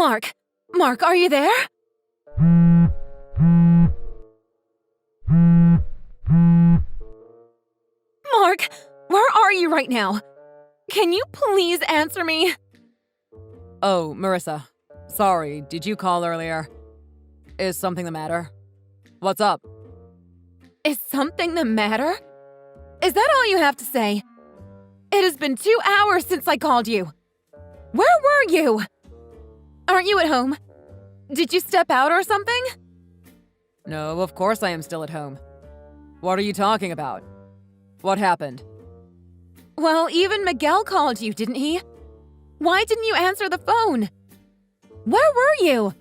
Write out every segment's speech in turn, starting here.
Mark! Mark, are you there? Mark, where are you right now? Can you please answer me? Oh, Marissa. Sorry, did you call earlier? Is something the matter? What's up? Is something the matter? Is that all you have to say? It has been 2 hours since I called you. Where were you? Aren't you at home? Did you step out or something? No, of course I am still at home. What are you talking about? What happened? Well, even Miguel called you, didn't he? Why didn't you answer the phone? Where were you?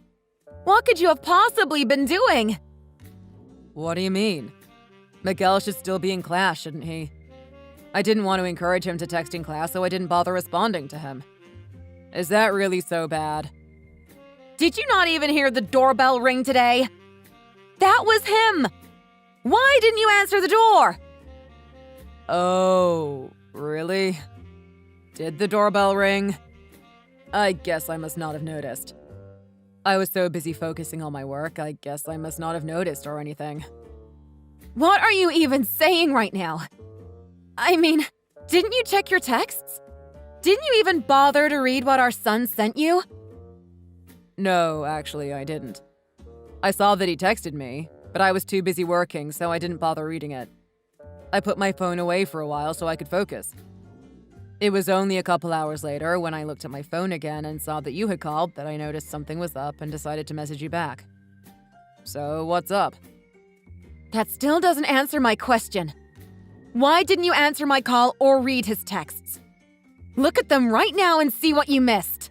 What could you have possibly been doing? What do you mean? Miguel should still be in class, shouldn't he? I didn't want to encourage him to text in class, so I didn't bother responding to him. Is that really so bad? Did you not even hear the doorbell ring today? That was him! Why didn't you answer the door? Oh, really? Did the doorbell ring? I guess I must not have noticed. I was so busy focusing on my work, I guess I must not have noticed or anything. What are you even saying right now? I mean, didn't you check your texts? Didn't you even bother to read what our son sent you? No, actually, I didn't. I saw that he texted me, but I was too busy working, so I didn't bother reading it. I put my phone away for a while so I could focus. It was only a couple hours later when I looked at my phone again and saw that you had called that I noticed something was up and decided to message you back. So, what's up? That still doesn't answer my question. Why didn't you answer my call or read his texts? Look at them right now and see what you missed.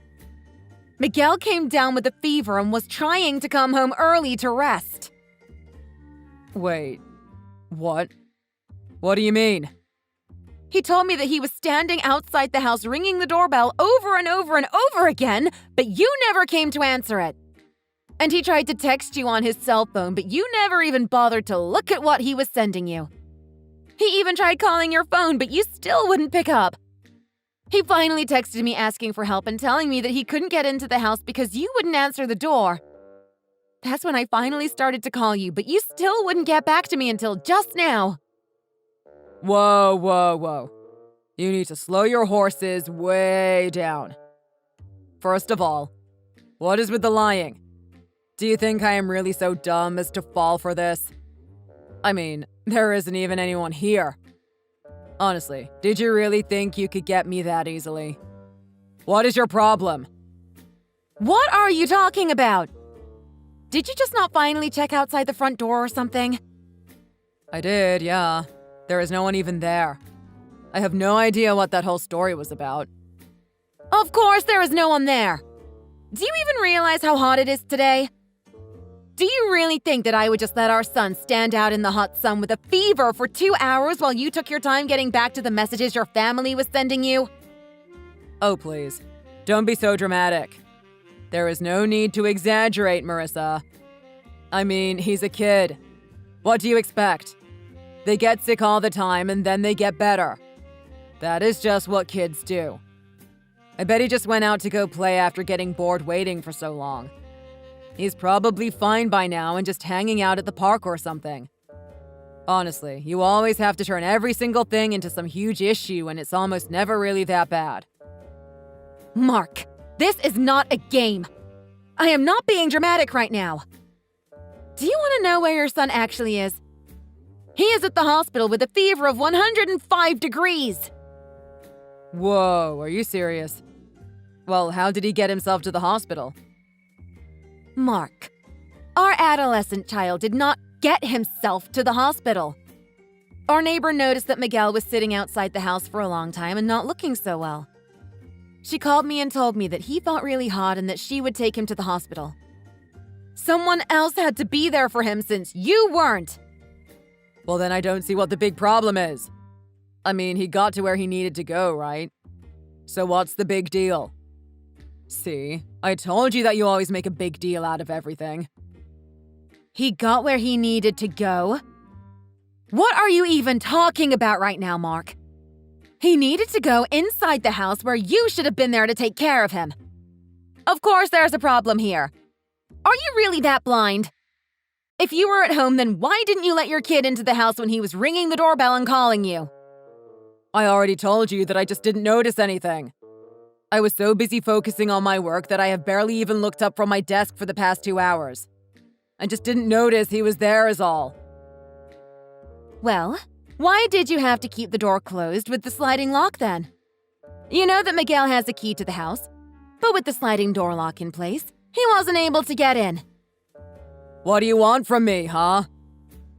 Miguel came down with a fever and was trying to come home early to rest. Wait, what? What do you mean? He told me that he was standing outside the house ringing the doorbell over and over and over again, but you never came to answer it. And he tried to text you on his cell phone, but you never even bothered to look at what he was sending you. He even tried calling your phone, but you still wouldn't pick up. He finally texted me asking for help and telling me that he couldn't get into the house because you wouldn't answer the door. That's when I finally started to call you, but you still wouldn't get back to me until just now. Whoa. You need to slow your horses way down. First of all, what is with the lying? Do you think I am really so dumb as to fall for this? I mean, there isn't even anyone here. Honestly, did you really think you could get me that easily? What is your problem? What are you talking about? Did you just not finally check outside the front door or something? I did, yeah. There is no one even there. I have no idea what that whole story was about. Of course there is no one there. Do you even realize how hot it is today? Do you really think that I would just let our son stand out in the hot sun with a fever for 2 hours while you took your time getting back to the messages your family was sending you? Oh, please. Don't be so dramatic. There is no need to exaggerate, Marissa. I mean, he's a kid. What do you expect? They get sick all the time and then they get better. That is just what kids do. I bet he just went out to go play after getting bored waiting for so long. He's probably fine by now and just hanging out at the park or something. Honestly, you always have to turn every single thing into some huge issue and it's almost never really that bad. Mark, this is not a game. I am not being dramatic right now. Do you want to know where your son actually is? He is at the hospital with a fever of 105 degrees. Whoa, are you serious? Well, how did he get himself to the hospital? Mark, our adolescent child did not get himself to the hospital. Our neighbor noticed that Miguel was sitting outside the house for a long time and not looking so well. She called me and told me that he felt really hot and that she would take him to the hospital. Someone else had to be there for him since you weren't. Well, then I don't see what the big problem is. I mean, he got to where he needed to go, right? So what's the big deal? See, I told you that you always make a big deal out of everything. He got where he needed to go? What are you even talking about right now, Mark? He needed to go inside the house where you should have been there to take care of him. Of course there's a problem here. Are you really that blind? If you were at home, then why didn't you let your kid into the house when he was ringing the doorbell and calling you? I already told you that I just didn't notice anything. I was so busy focusing on my work that I have barely even looked up from my desk for the past 2 hours. I just didn't notice he was there is all. Well, why did you have to keep the door closed with the sliding lock then? You know that Miguel has a key to the house, but with the sliding door lock in place, he wasn't able to get in. What do you want from me, huh?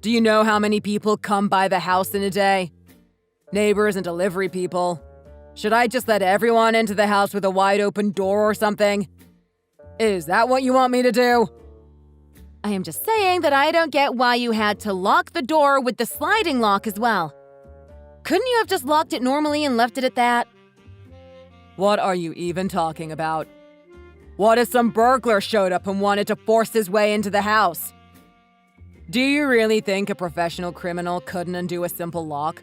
Do you know how many people come by the house in a day? Neighbors and delivery people. Should I just let everyone into the house with a wide open door or something? Is that what you want me to do? I am just saying that I don't get why you had to lock the door with the sliding lock as well. Couldn't you have just locked it normally and left it at that? What are you even talking about? What if some burglar showed up and wanted to force his way into the house? Do you really think a professional criminal couldn't undo a simple lock?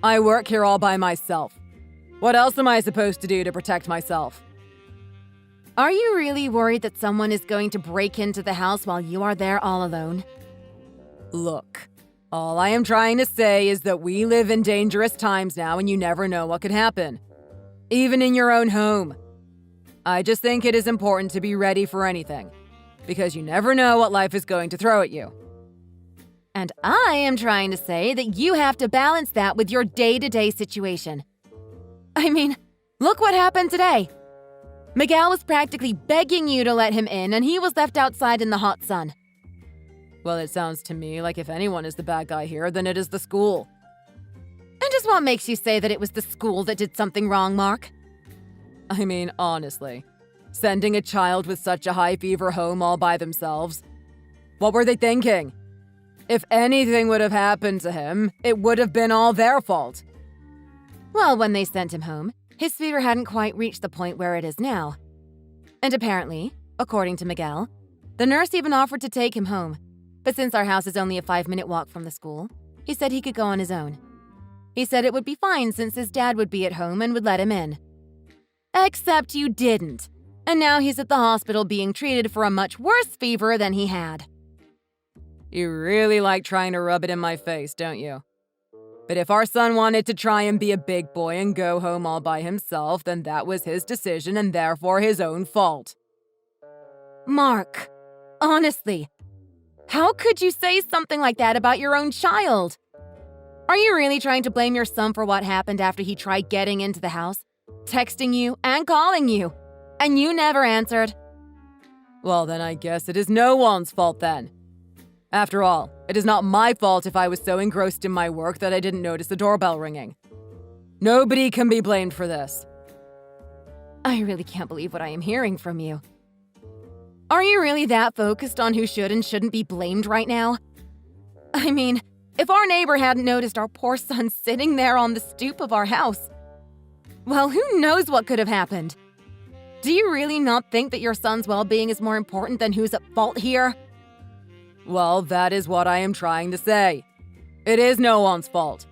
I work here all by myself. What else am I supposed to do to protect myself? Are you really worried that someone is going to break into the house while you are there all alone? Look, all I am trying to say is that we live in dangerous times now and you never know what could happen. Even in your own home. I just think it is important to be ready for anything, because you never know what life is going to throw at you. And I am trying to say that you have to balance that with your day-to-day situation. I mean, look what happened today. Miguel was practically begging you to let him in, and he was left outside in the hot sun. Well, it sounds to me like if anyone is the bad guy here, then it is the school. And just what makes you say that it was the school that did something wrong, Mark? I mean, honestly, sending a child with such a high fever home all by themselves? What were they thinking? If anything would have happened to him, it would have been all their fault. Well, when they sent him home, his fever hadn't quite reached the point where it is now. And apparently, according to Miguel, the nurse even offered to take him home. But since our house is only a 5-minute walk from the school, he said he could go on his own. He said it would be fine since his dad would be at home and would let him in. Except you didn't. And now he's at the hospital being treated for a much worse fever than he had. You really like trying to rub it in my face, don't you? But if our son wanted to try and be a big boy and go home all by himself, then that was his decision and therefore his own fault. Mark, honestly, how could you say something like that about your own child? Are you really trying to blame your son for what happened after he tried getting into the house, texting you and calling you, and you never answered? Well, then I guess it is no one's fault then. After all, it is not my fault if I was so engrossed in my work that I didn't notice the doorbell ringing. Nobody can be blamed for this. I really can't believe what I am hearing from you. Are you really that focused on who should and shouldn't be blamed right now? I mean, if our neighbor hadn't noticed our poor son sitting there on the stoop of our house, well, who knows what could have happened? Do you really not think that your son's well-being is more important than who's at fault here? Well, that is what I am trying to say. It is no one's fault.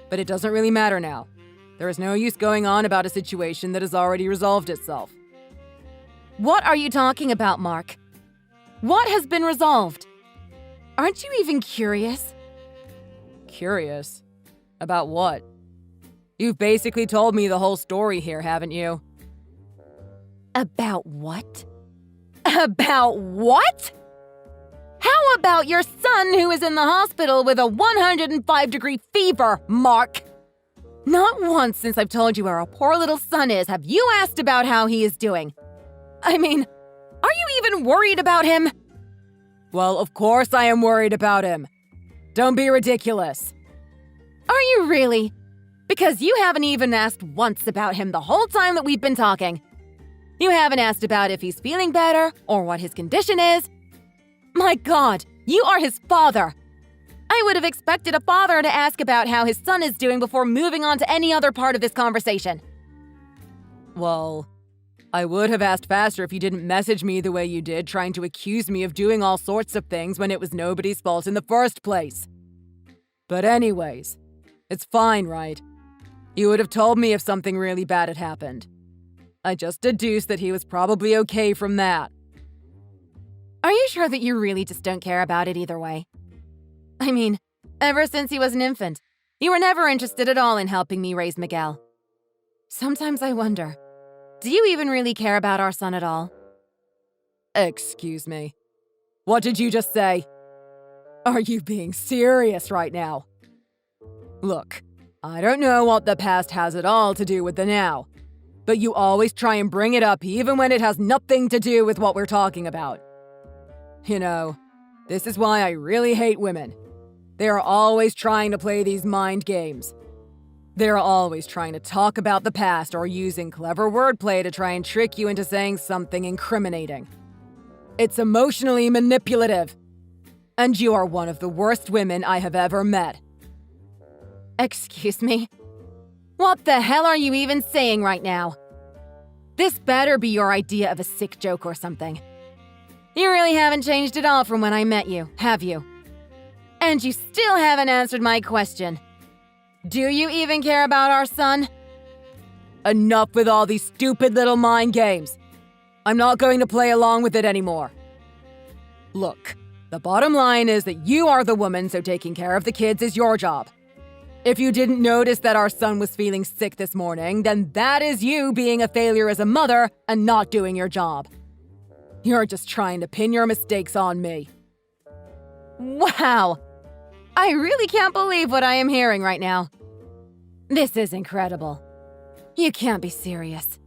But it doesn't really matter now. There is no use going on about a situation that has already resolved itself. What are you talking about, Mark? What has been resolved? Aren't you even curious? Curious? About what? You've basically told me the whole story here, haven't you? About what? About what? How about your son who is in the hospital with a 105-degree fever, Mark? Not once since I've told you where our poor little son is have you asked about how he is doing. I mean, are you even worried about him? Well, of course I am worried about him. Don't be ridiculous. Are you really? Because you haven't even asked once about him the whole time that we've been talking. You haven't asked about if he's feeling better or what his condition is. My God, you are his father. I would have expected a father to ask about how his son is doing before moving on to any other part of this conversation. Well, I would have asked faster if you didn't message me the way you did, trying to accuse me of doing all sorts of things when it was nobody's fault in the first place. But anyways, it's fine, right? You would have told me if something really bad had happened. I just deduced that he was probably okay from that. Are you sure that you really just don't care about it either way? I mean, ever since he was an infant, you were never interested at all in helping me raise Miguel. Sometimes I wonder, do you even really care about our son at all? Excuse me. What did you just say? Are you being serious right now? Look, I don't know what the past has at all to do with the now, but you always try and bring it up even when it has nothing to do with what we're talking about. You know, this is why I really hate women. They are always trying to play these mind games. They're always trying to talk about the past or using clever wordplay to try and trick you into saying something incriminating. It's emotionally manipulative. And you are one of the worst women I have ever met. Excuse me? What the hell are you even saying right now? This better be your idea of a sick joke or something. You really haven't changed at all from when I met you, have you? And you still haven't answered my question. Do you even care about our son? Enough with all these stupid little mind games. I'm not going to play along with it anymore. Look, the bottom line is that you are the woman, so taking care of the kids is your job. If you didn't notice that our son was feeling sick this morning, then that is you being a failure as a mother and not doing your job. You're just trying to pin your mistakes on me. Wow! I really can't believe what I am hearing right now. This is incredible. You can't be serious.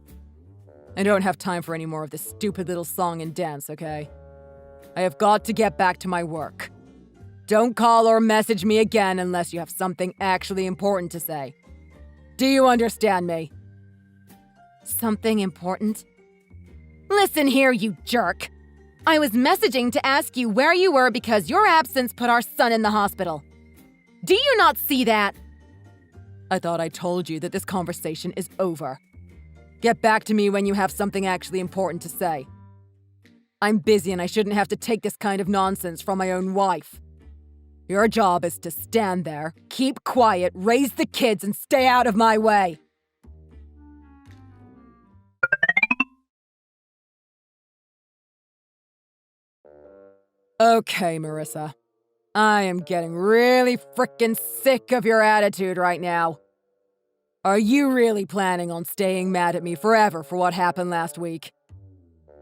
I don't have time for any more of this stupid little song and dance, okay? I have got to get back to my work. Don't call or message me again unless you have something actually important to say. Do you understand me? Something important? Listen here, you jerk. I was messaging to ask you where you were because your absence put our son in the hospital. Do you not see that? I thought I told you that this conversation is over. Get back to me when you have something actually important to say. I'm busy and I shouldn't have to take this kind of nonsense from my own wife. Your job is to stand there, keep quiet, raise the kids, and stay out of my way. Okay, Marissa. I am getting really frickin' sick of your attitude right now. Are you really planning on staying mad at me forever for what happened last week?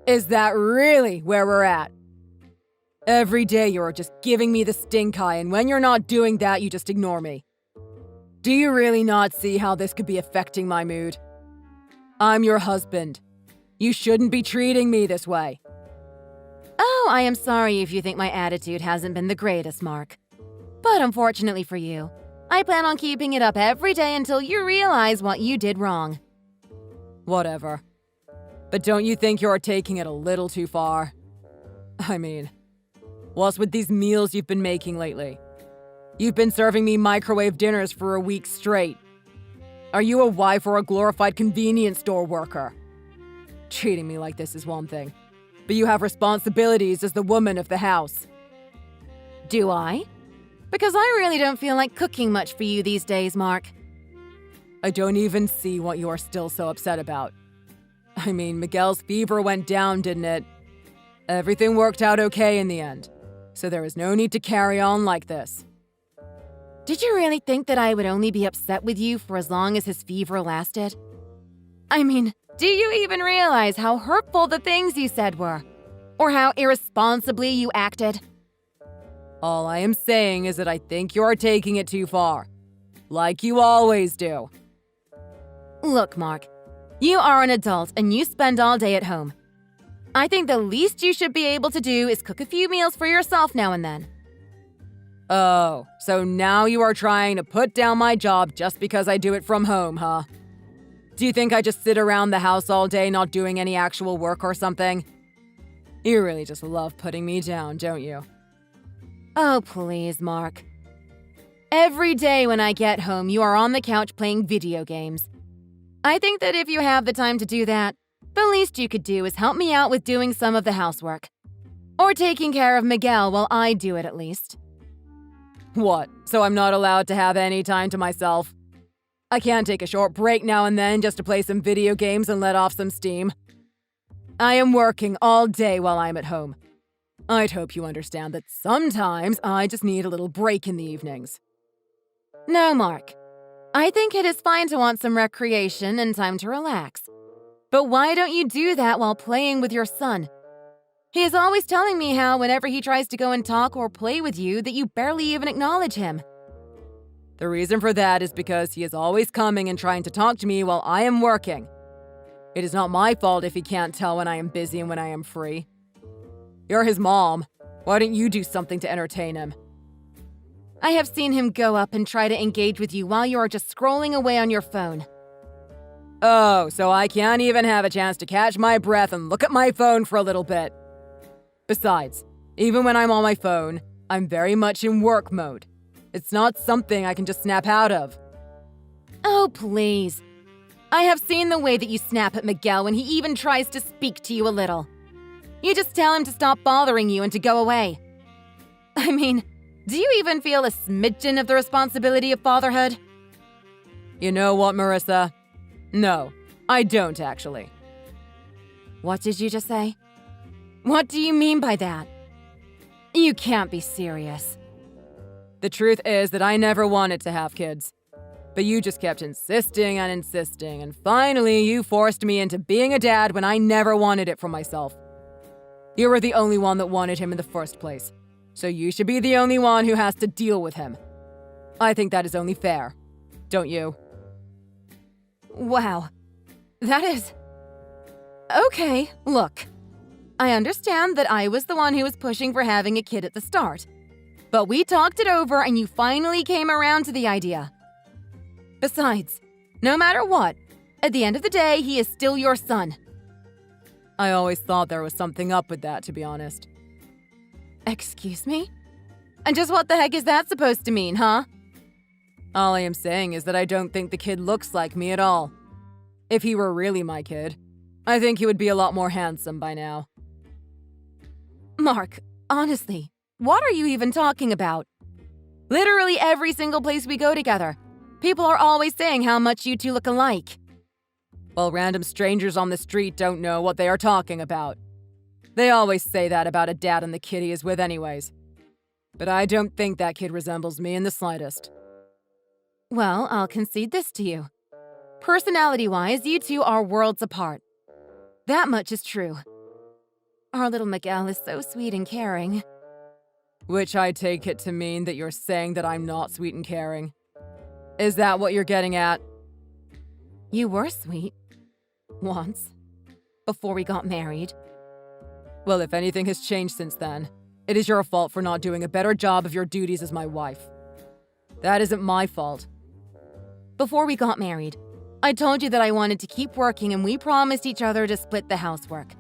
Is that really where we're at? Every day you're just giving me the stink eye, and when you're not doing that, you just ignore me. Do you really not see how this could be affecting my mood? I'm your husband. You shouldn't be treating me this way. Oh, I am sorry if you think my attitude hasn't been the greatest, Mark. But unfortunately for you, I plan on keeping it up every day until you realize what you did wrong. Whatever. But don't you think you're taking it a little too far? I mean, what's with these meals you've been making lately? You've been serving me microwave dinners for a week straight. Are you a wife or a glorified convenience store worker? Treating me like this is one thing, but you have responsibilities as the woman of the house. Do I? Because I really don't feel like cooking much for you these days, Mark. I don't even see what you are still so upset about. I mean, Miguel's fever went down, didn't it? Everything worked out okay in the end, so there is no need to carry on like this. Did you really think that I would only be upset with you for as long as his fever lasted? I mean, do you even realize how hurtful the things you said were? Or how irresponsibly you acted? All I am saying is that I think you are taking it too far. Like you always do. Look, Mark, you are an adult and you spend all day at home. I think the least you should be able to do is cook a few meals for yourself now and then. Oh, so now you are trying to put down my job just because I do it from home, huh? Do you think I just sit around the house all day not doing any actual work or something? You really just love putting me down, don't you? Oh, please, Mark. Every day when I get home, you are on the couch playing video games. I think that if you have the time to do that, the least you could do is help me out with doing some of the housework. Or taking care of Miguel while I do it at least. What, so I'm not allowed to have any time to myself? I can't take a short break now and then just to play some video games and let off some steam. I am working all day while I'm at home. I'd hope you understand that sometimes I just need a little break in the evenings. No, Mark. I think it is fine to want some recreation and time to relax. But why don't you do that while playing with your son? He is always telling me how whenever he tries to go and talk or play with you that you barely even acknowledge him. The reason for that is because he is always coming and trying to talk to me while I am working. It is not my fault if he can't tell when I am busy and when I am free. You're his mom. Why don't you do something to entertain him? I have seen him go up and try to engage with you while you are just scrolling away on your phone. Oh, so I can't even have a chance to catch my breath and look at my phone for a little bit. Besides, even when I'm on my phone, I'm very much in work mode. It's not something I can just snap out of. Oh, please. I have seen the way that you snap at Miguel when he even tries to speak to you a little. You just tell him to stop bothering you and to go away. I mean, do you even feel a smidgen of the responsibility of fatherhood? You know what, Marissa? No, I don't actually. What did you just say? What do you mean by that? You can't be serious. The truth is that I never wanted to have kids. But you just kept insisting and insisting, and finally you forced me into being a dad when I never wanted it for myself. You were the only one that wanted him in the first place, so you should be the only one who has to deal with him. I think that is only fair, don't you? Wow. That is... Okay, look. I understand that I was the one who was pushing for having a kid at the start. But we talked it over and you finally came around to the idea. Besides, no matter what, at the end of the day, he is still your son. I always thought there was something up with that, to be honest. Excuse me? And just what the heck is that supposed to mean, huh? All I am saying is that I don't think the kid looks like me at all. If he were really my kid, I think he would be a lot more handsome by now. Mark, honestly, what are you even talking about? Literally every single place we go together, people are always saying how much you two look alike. Well, random strangers on the street don't know what they are talking about. They always say that about a dad and the kid he is with anyways. But I don't think that kid resembles me in the slightest. Well, I'll concede this to you. Personality-wise, you two are worlds apart. That much is true. Our little Miguel is so sweet and caring. Which I take it to mean that you're saying that I'm not sweet and caring. Is that what you're getting at? You were sweet. Once. Before we got married. Well, if anything has changed since then, it is your fault for not doing a better job of your duties as my wife. That isn't my fault. Before we got married, I told you that I wanted to keep working and we promised each other to split the housework.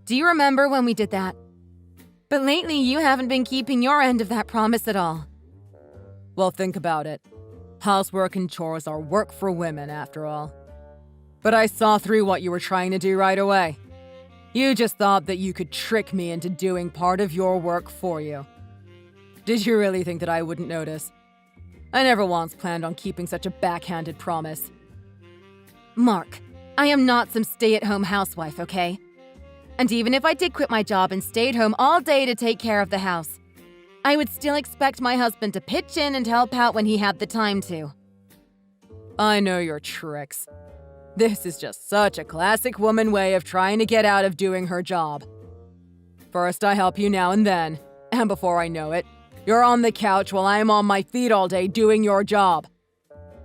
Do you remember when we did that? But lately, you haven't been keeping your end of that promise at all. Well, think about it. Housework and chores are work for women, after all. But I saw through what you were trying to do right away. You just thought that you could trick me into doing part of your work for you. Did you really think that I wouldn't notice? I never once planned on keeping such a backhanded promise. Mark, I am not some stay-at-home housewife, okay? And even if I did quit my job and stayed home all day to take care of the house, I would still expect my husband to pitch in and help out when he had the time to. I know your tricks. This is just such a classic woman way of trying to get out of doing her job. First, I help you now and then, and before I know it, you're on the couch while I'm on my feet all day doing your job.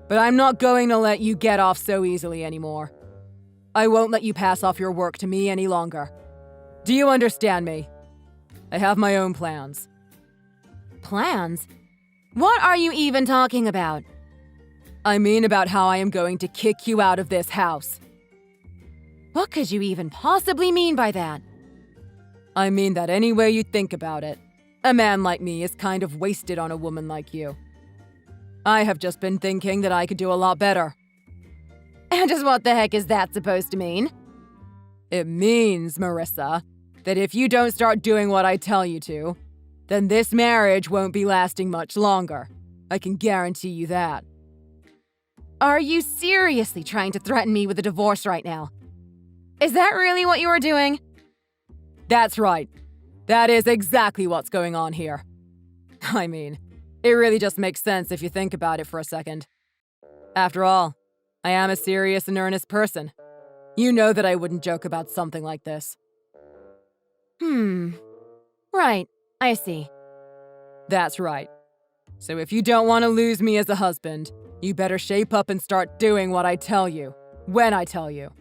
But I'm not going to let you get off so easily anymore. I won't let you pass off your work to me any longer. Do you understand me? I have my own plans. Plans? What are you even talking about? I mean about how I am going to kick you out of this house. What could you even possibly mean by that? I mean that any way you think about it, a man like me is kind of wasted on a woman like you. I have just been thinking that I could do a lot better. And just what the heck is that supposed to mean? It means, Marissa, that if you don't start doing what I tell you to, then this marriage won't be lasting much longer. I can guarantee you that. Are you seriously trying to threaten me with a divorce right now? Is that really what you were doing? That's right. That is exactly what's going on here. I mean, it really just makes sense if you think about it for a second. After all, I am a serious and earnest person. You know that I wouldn't joke about something like this. Right, I see. That's right. So if you don't want to lose me as a husband, you better shape up and start doing what I tell you, when I tell you.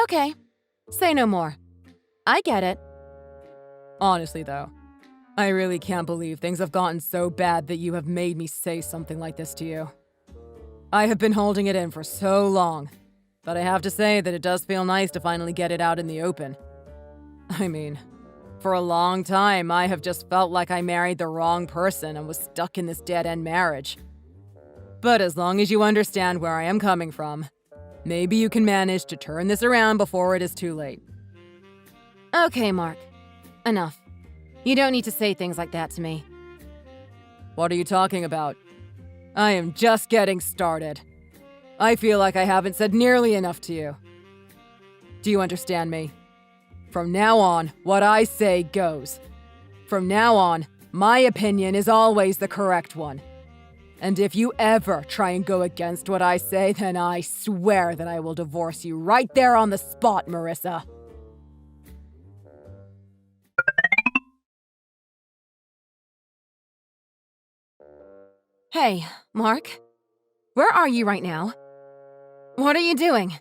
Okay, say no more. I get it. Honestly, though, I really can't believe things have gotten so bad that you have made me say something like this to you. I have been holding it in for so long, but I have to say that it does feel nice to finally get it out in the open. I mean, for a long time, I have just felt like I married the wrong person and was stuck in this dead-end marriage. But as long as you understand where I am coming from, maybe you can manage to turn this around before it is too late. Okay, Mark. Enough. You don't need to say things like that to me. What are you talking about? I am just getting started. I feel like I haven't said nearly enough to you. Do you understand me? From now on, what I say goes. From now on, my opinion is always the correct one. And if you ever try and go against what I say, then I swear that I will divorce you right there on the spot, Marissa. Hey, Mark. Where are you right now? What are you doing?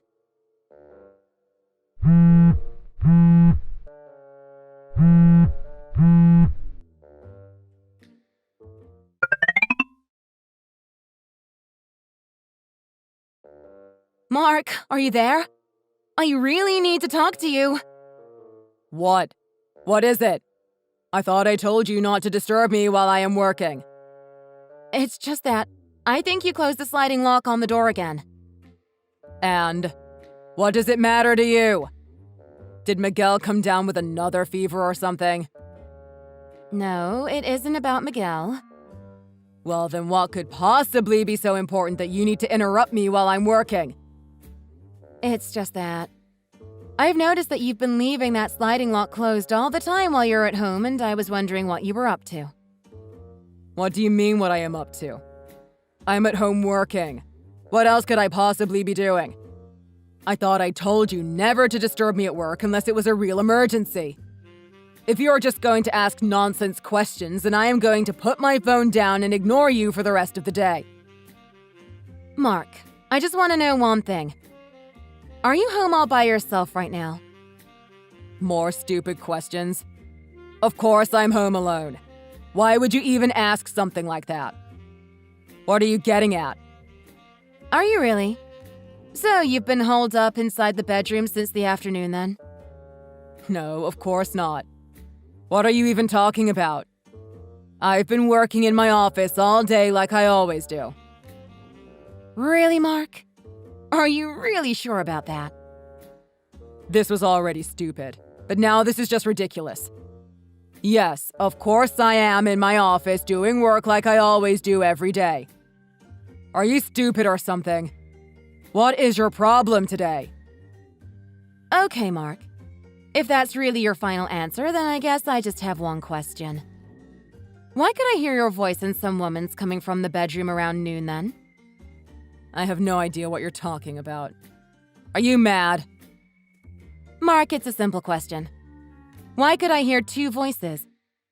Mark, are you there? I really need to talk to you. What? What is it? I thought I told you not to disturb me while I am working. It's just that I think you closed the sliding lock on the door again. And what does it matter to you? Did Miguel come down with another fever or something? No, it isn't about Miguel. Well, then what could possibly be so important that you need to interrupt me while I'm working? It's just that I've noticed that you've been leaving that sliding lock closed all the time while you're at home, and I was wondering what you were up to. What do you mean what I am up to? I'm at home working. What else could I possibly be doing? I thought I told you never to disturb me at work unless it was a real emergency. If you're just going to ask nonsense questions, then I am going to put my phone down and ignore you for the rest of the day. Mark, I just want to know one thing. Are you home all by yourself right now? More stupid questions? Of course I'm home alone. Why would you even ask something like that? What are you getting at? Are you really? So you've been holed up inside the bedroom since the afternoon then? No, of course not. What are you even talking about? I've been working in my office all day like I always do. Really, Mark? Are you really sure about that? This was already stupid, but now this is just ridiculous. Yes, of course I am in my office doing work like I always do every day. Are you stupid or something? What is your problem today? Okay, Mark. If that's really your final answer, then I guess I just have one question. Why could I hear your voice in some woman's coming from the bedroom around noon then? I have no idea what you're talking about. Are you mad? Mark, it's a simple question. Why could I hear two voices,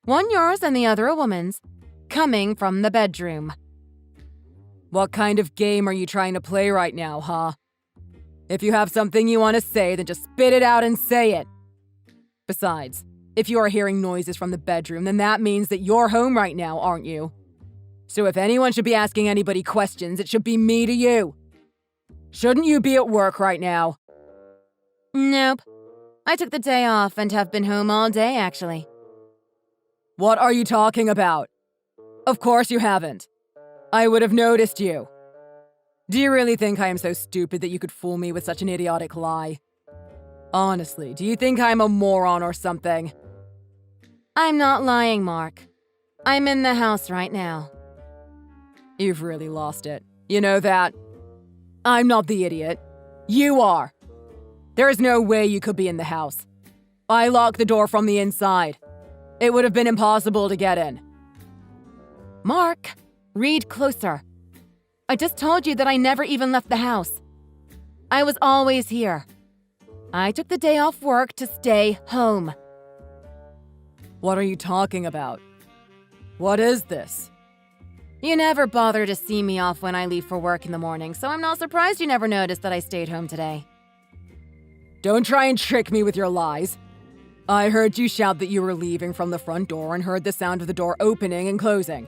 one yours and the other a woman's, coming from the bedroom? What kind of game are you trying to play right now, huh? If you have something you want to say, then just spit it out and say it. Besides, if you are hearing noises from the bedroom, then that means that you're home right now, aren't you? So if anyone should be asking anybody questions, it should be me to you. Shouldn't you be at work right now? Nope. I took the day off and have been home all day, actually. What are you talking about? Of course you haven't. I would have noticed you. Do you really think I am so stupid that you could fool me with such an idiotic lie? Honestly, do you think I'm a moron or something? I'm not lying, Mark. I'm in the house right now. You've really lost it. You know that? I'm not the idiot. You are. There is no way you could be in the house. I locked the door from the inside. It would have been impossible to get in. Mark, read closer. I just told you that I never even left the house. I was always here. I took the day off work to stay home. What are you talking about? What is this? You never bother to see me off when I leave for work in the morning, so I'm not surprised you never noticed that I stayed home today. Don't try and trick me with your lies. I heard you shout that you were leaving from the front door and heard the sound of the door opening and closing.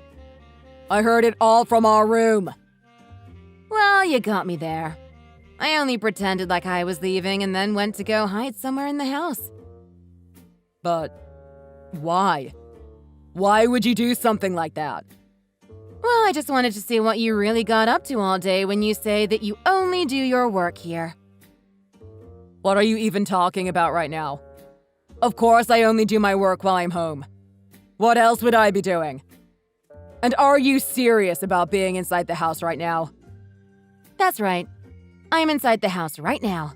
I heard it all from our room. Well, you got me there. I only pretended like I was leaving and then went to go hide somewhere in the house. But why? Why would you do something like that? Well, I just wanted to see what you really got up to all day when you say that you only do your work here. What are you even talking about right now? Of course I only do my work while I'm home. What else would I be doing? And are you serious about being inside the house right now? That's right. I'm inside the house right now.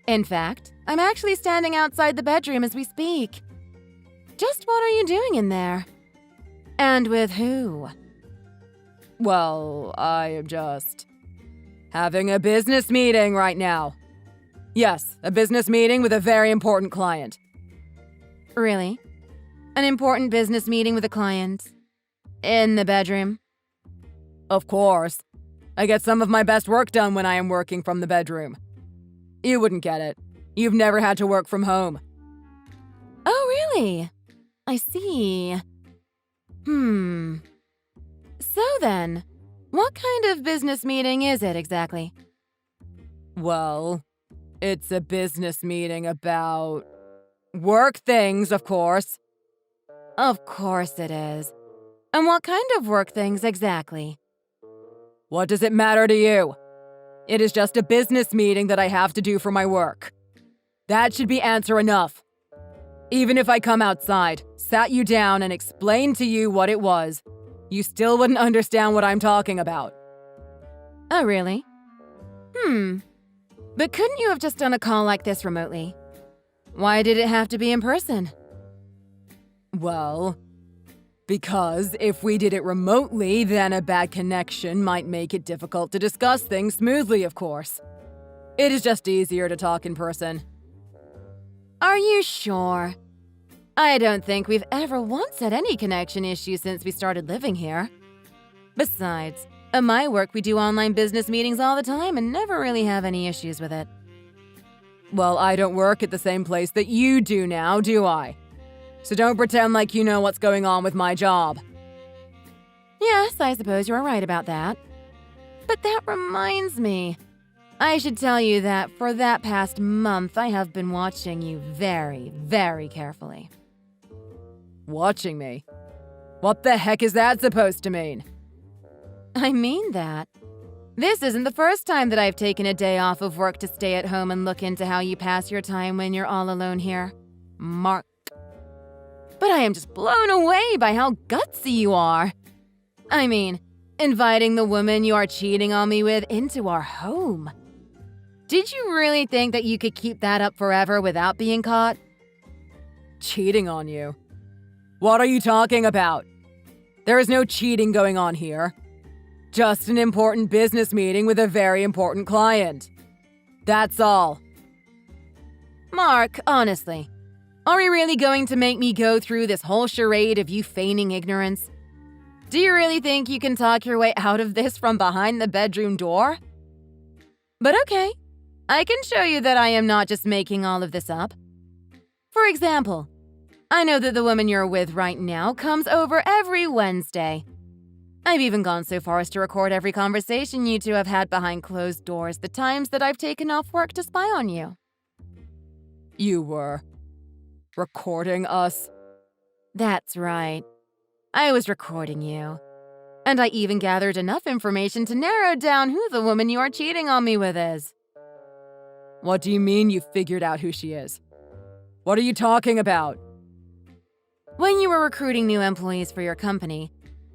In fact, I'm actually standing outside the bedroom as we speak. Just what are you doing in there? And with who? Well, I am just having a business meeting right now. Yes, a business meeting with a very important client. Really? An important business meeting with a client? In the bedroom? Of course. I get some of my best work done when I am working from the bedroom. You wouldn't get it. You've never had to work from home. Oh, really? I see. So then, what kind of business meeting is it exactly? Well, it's a business meeting about work things, of course. Of course it is. And what kind of work things exactly? What does it matter to you? It is just a business meeting that I have to do for my work. That should be answer enough. Even if I come outside, sat you down, and explained to you what it was, you still wouldn't understand what I'm talking about. Oh, really? But couldn't you have just done a call like this remotely? Why did it have to be in person? Well, because if we did it remotely, then a bad connection might make it difficult to discuss things smoothly, of course. It is just easier to talk in person. Are you sure? I don't think we've ever once had any connection issues since we started living here. Besides, at my work we do online business meetings all the time and never really have any issues with it. Well, I don't work at the same place that you do now, do I? So don't pretend like you know what's going on with my job. Yes, I suppose you're right about that. But that reminds me. I should tell you that for that past month, I have been watching you very, very carefully. Watching me? What the heck is that supposed to mean? I mean that. This isn't the first time that I've taken a day off of work to stay at home and look into how you pass your time when you're all alone here. Mark. But I am just blown away by how gutsy you are. I mean, inviting the woman you are cheating on me with into our home. Did you really think that you could keep that up forever without being caught? Cheating on you? What are you talking about? There is no cheating going on here. Just an important business meeting with a very important client. That's all. Mark, honestly, are we really going to make me go through this whole charade of you feigning ignorance? Do you really think you can talk your way out of this from behind the bedroom door? But okay, I can show you that I am not just making all of this up. For example, I know that the woman you're with right now comes over every Wednesday. I've even gone so far as to record every conversation you two have had behind closed doors, the times that I've taken off work to spy on you. You were recording us? That's right. I was recording you. And I even gathered enough information to narrow down who the woman you are cheating on me with is. What do you mean you figured out who she is? What are you talking about? When you were recruiting new employees for your company,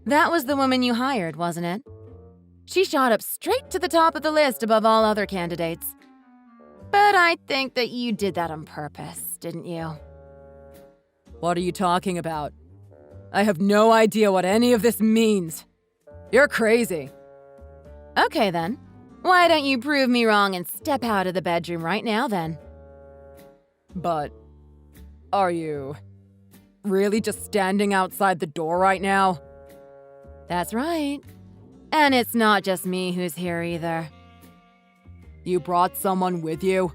that was the woman you hired, wasn't it? She shot up straight to the top of the list above all other candidates. But I think that you did that on purpose, didn't you? What are you talking about? I have no idea what any of this means. You're crazy. Okay then. Why don't you prove me wrong and step out of the bedroom right now then? But are you really just standing outside the door right now? That's right. And it's not just me who's here either. You brought someone with you?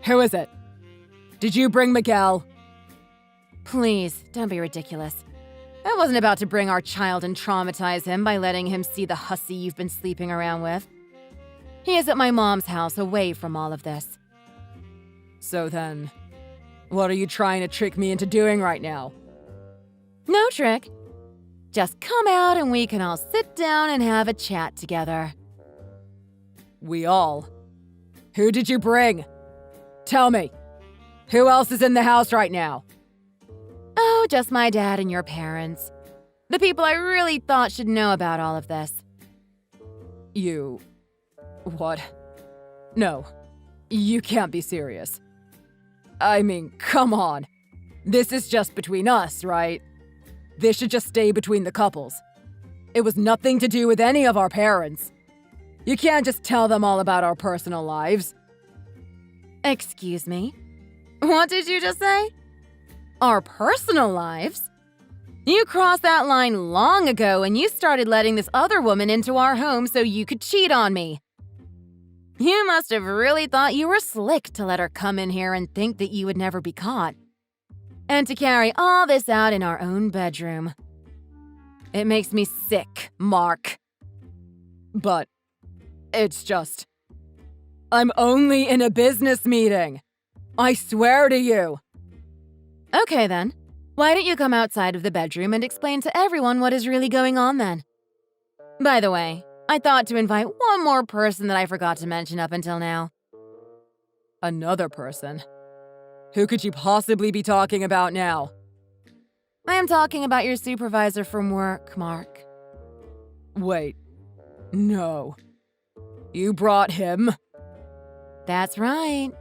Who is it? Did you bring Miguel? Please, don't be ridiculous. I wasn't about to bring our child and traumatize him by letting him see the hussy you've been sleeping around with. He is at my mom's house, away from all of this. So then, what are you trying to trick me into doing right now? No trick. Just come out and we can all sit down and have a chat together. We all? Who did you bring? Tell me. Who else is in the house right now? Oh, just my dad and your parents. The people I really thought should know about all of this. You... What? No. You can't be serious. I mean, come on. This is just between us, right? This should just stay between the couples. It was nothing to do with any of our parents. You can't just tell them all about our personal lives. Excuse me? What did you just say? Our personal lives? You crossed that line long ago when you started letting this other woman into our home so you could cheat on me. You must have really thought you were slick to let her come in here and think that you would never be caught. And to carry all this out in our own bedroom. It makes me sick, Mark. But it's just... I'm only in a business meeting. I swear to you. Okay then. Why don't you come outside of the bedroom and explain to everyone what is really going on then? By the way, I thought to invite one more person that I forgot to mention up until now. Another person? Who could you possibly be talking about now? I am talking about your supervisor from work, Mark. Wait. No. You brought him? That's right.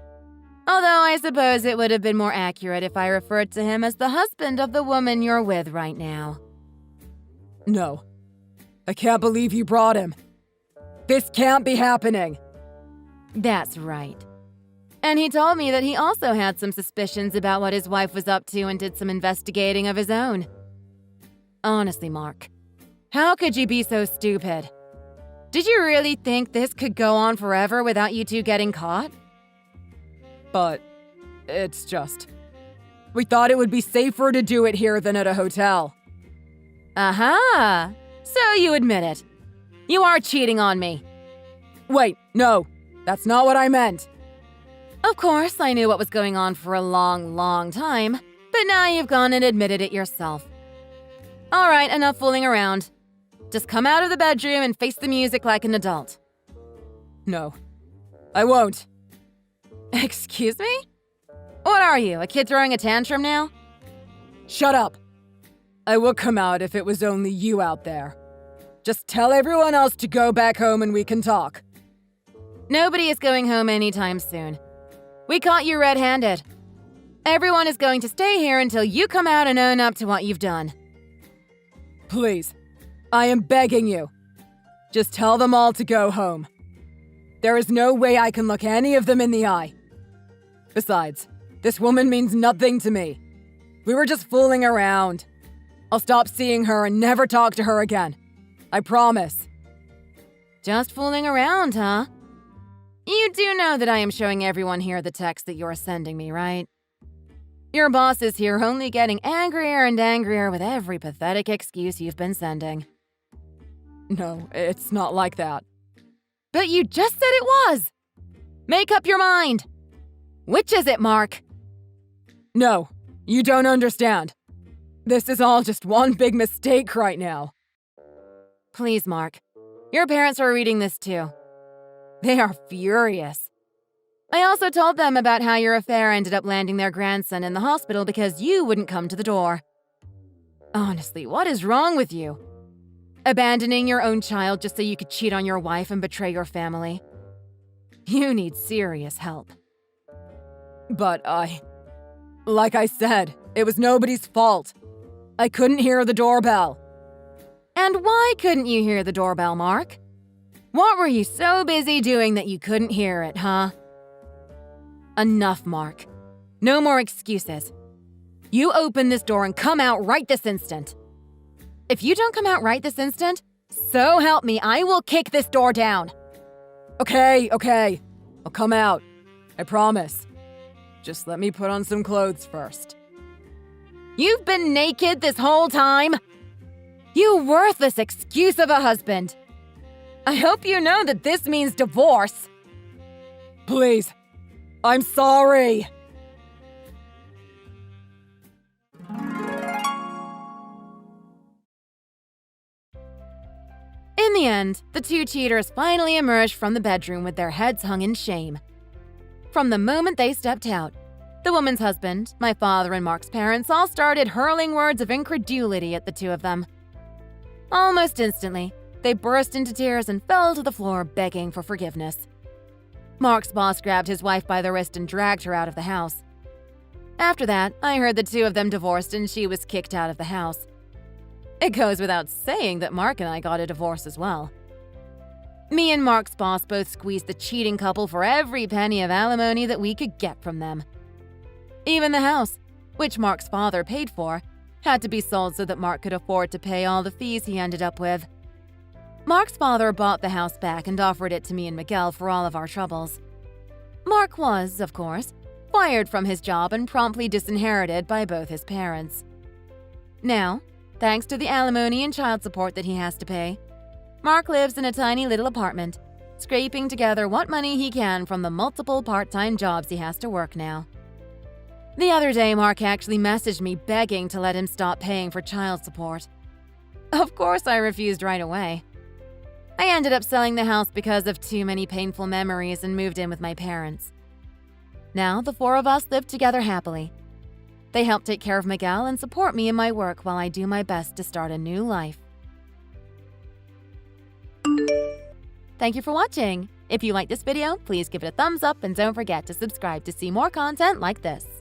Although I suppose it would have been more accurate if I referred to him as the husband of the woman you're with right now. No. I can't believe you brought him. This can't be happening. That's right. And he told me that he also had some suspicions about what his wife was up to and did some investigating of his own. Honestly, Mark, how could you be so stupid? Did you really think this could go on forever without you two getting caught? But it's just... We thought it would be safer to do it here than at a hotel. Aha! So you admit it. You are cheating on me. Wait, no. That's not what I meant. Of course, I knew what was going on for a long, long time, but now you've gone and admitted it yourself. All right, enough fooling around. Just come out of the bedroom and face the music like an adult. No, I won't. Excuse me? What are you, a kid throwing a tantrum now? Shut up. I would come out if it was only you out there. Just tell everyone else to go back home and we can talk. Nobody is going home anytime soon. We caught you red-handed. Everyone is going to stay here until you come out and own up to what you've done. Please, I am begging you. Just tell them all to go home. There is no way I can look any of them in the eye. Besides, this woman means nothing to me. We were just fooling around. I'll stop seeing her and never talk to her again. I promise. Just fooling around, huh? You do know that I am showing everyone here the text that you're sending me, right? Your boss is here only getting angrier and angrier with every pathetic excuse you've been sending. No, it's not like that. But you just said it was! Make up your mind! Which is it, Mark? No, you don't understand. This is all just one big mistake right now. Please, Mark. Your parents are reading this too. They are furious. I also told them about how your affair ended up landing their grandson in the hospital because you wouldn't come to the door. Honestly, what is wrong with you? Abandoning your own child just so you could cheat on your wife and betray your family. You need serious help. But like I said, it was nobody's fault. I couldn't hear the doorbell. And why couldn't you hear the doorbell, Mark? What were you so busy doing that you couldn't hear it, huh? Enough, Mark. No more excuses. You open this door and come out right this instant. If you don't come out right this instant, so help me, I will kick this door down. Okay. I'll come out. I promise. Just let me put on some clothes first. You've been naked this whole time? You worthless excuse of a husband. I hope you know that this means divorce. Please. I'm sorry. In the end, the two cheaters finally emerged from the bedroom with their heads hung in shame. From the moment they stepped out, the woman's husband, my father, and Mark's parents all started hurling words of incredulity at the two of them. Almost instantly, they burst into tears and fell to the floor begging for forgiveness. Mark's boss grabbed his wife by the wrist and dragged her out of the house. After that, I heard the two of them divorced and she was kicked out of the house. It goes without saying that Mark and I got a divorce as well. Me and Mark's boss both squeezed the cheating couple for every penny of alimony that we could get from them. Even the house, which Mark's father paid for, had to be sold so that Mark could afford to pay all the fees he ended up with. Mark's father bought the house back and offered it to me and Miguel for all of our troubles. Mark was, of course, fired from his job and promptly disinherited by both his parents. Now, thanks to the alimony and child support that he has to pay, Mark lives in a tiny little apartment, scraping together what money he can from the multiple part-time jobs he has to work now. The other day, Mark actually messaged me begging to let him stop paying for child support. Of course, I refused right away. I ended up selling the house because of too many painful memories and moved in with my parents. Now, the four of us live together happily. They help take care of Miguel and support me in my work while I do my best to start a new life. Thank you for watching. If you liked this video, please give it a thumbs up and don't forget to subscribe to see more content like this.